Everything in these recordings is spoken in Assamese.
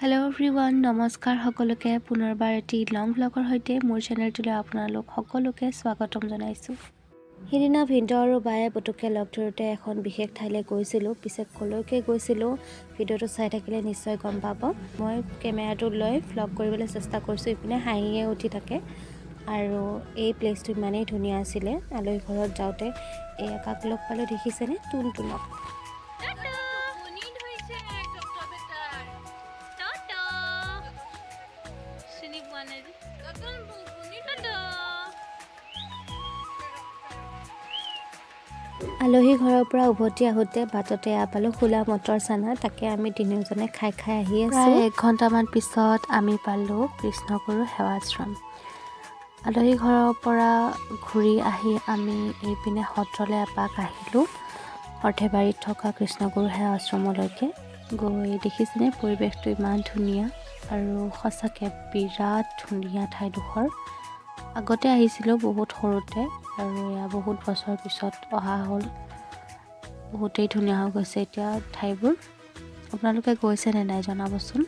হেল্ল' এভৰিৱান, নমস্কাৰ সকলোকে। পুনৰবাৰ এটি লং ভ্লগৰ সৈতে মোৰ চেনেলটোলৈ আপোনালোক সকলোকে স্বাগতম জনাইছোঁ। সিদিনা ভিনদেউ আৰু বায়ে পুতুককৈ লগ ধৰোঁতে এখন বিশেষ ঠাইলৈ গৈছিলোঁ। পিছে ক'লৈকে গৈছিলোঁ ভিডিঅ'টো চাই থাকিলে নিশ্চয় গম পাব। মই কেমেৰাটো লৈ ভ্লগ কৰিবলৈ চেষ্টা কৰিছোঁ, ইপিনে হাঁহিয়ে উঠি থাকে। আৰু এই প্লেচটো ইমানেই ধুনীয়া আছিলে। আলহী ঘৰত যাওঁতে কাক লগ পালোঁ দেখিছেনে? টুনটুনক। আলহী ঘৰৰ পৰা উভতি আহোঁতে বাটতে পালোঁ খোলা মটৰ চানা। তাকে আমি তিনিওজনে খাই আহি আছোঁ। 1 ঘণ্টামান পিছত আমি পালোঁ কৃষ্ণগুৰু সেৱাশ্ৰম। আলহী ঘৰৰ পৰা ঘূৰি আহি আমি এইপিনে সত্ৰলৈ এপাক আহিলোঁ। সৰ্থেবাৰীত থকা কৃষ্ণগুৰু সেৱাশ্ৰমলৈকে গৈ দেখিছেনে পৰিৱেশটো ইমান ধুনীয়া আৰু সঁচাকৈ বিৰাট ধুনীয়া ঠাইডোখৰ। আগতে আহিছিলোঁ বহুত সৰুতে আৰু এয়া বহুত বছৰ পিছত অহা হ'ল। বহুতেই ধুনীয়া হৈ গৈছে এতিয়া ঠাইবোৰ। আপোনালোকে গৈছেনে নাই জনাবচোন।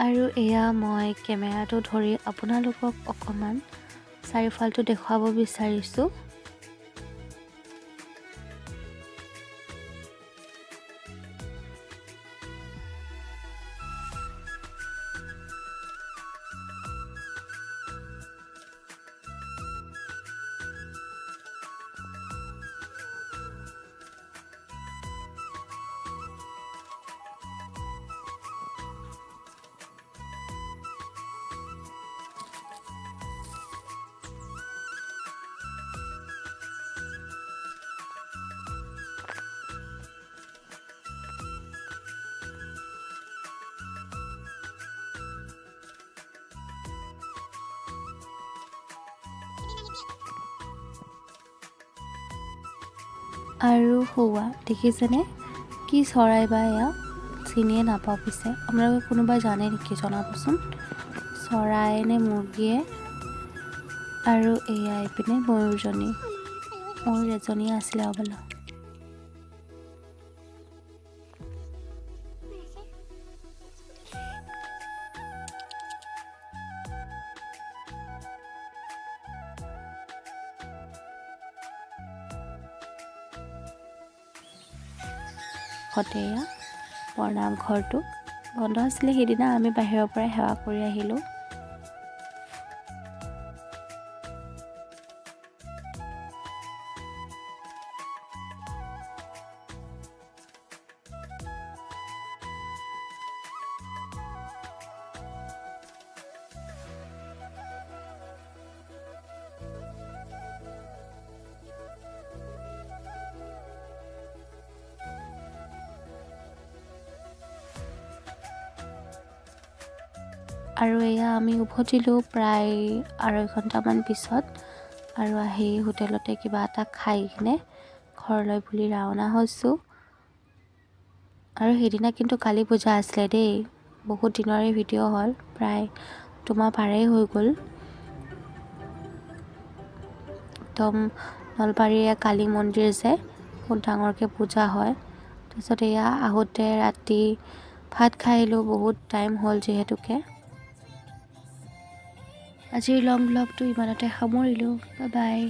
আৰু এয়া মই কেমেৰাটো ধৰি আপোনালোকক অকণমান চাৰিওফালটো দেখুৱাব বিচাৰিছোঁ। আৰু হোৱা দেখিছেনে কি চৰাই বা এয়া চিনিয়ে নাপাওঁ। পিছে আপোনালোকে কোনোবাই জানে নেকি জনাবচোন, চৰাই নে মুৰ্গীয়ে। আৰু এয়া এইপিনে ময়ূৰজনী, ময়ূৰ এজনীয়ে আছিলে হ'বলা। এয়া প্ৰণাম ঘৰটো বন্ধ আছিলে সেইদিনা আমি বাহিৰৰ পৰাই সেৱা কৰি আহিলোঁ। আৰু এয়া আমি উভতিলোঁ প্ৰায় 2.5 ঘণ্টামান পিছত আৰু আহি হোটেলতে কিবা এটা খাই কিনে ঘৰলৈ বুলি ৰাওনা হৈছোঁ। আৰু সেইদিনা কিন্তু কালী পূজা আছিলে দেই। বহুত দিনৰে ভিডিঅ' হ'ল, প্ৰায় 2 মাহ পাৰেই হৈ গ'ল। একদম নলবাৰীৰ কালী মন্দিৰ যে বহুত ডাঙৰকৈ পূজা হয়। তাৰপিছত এয়া আহোঁতে ৰাতি ভাত খাই আহিলোঁ, বহুত টাইম হ'ল যিহেতুকে। আজিৰ লং ভ্লগটো ইমানতে সামৰিলোঁ। Bye bye.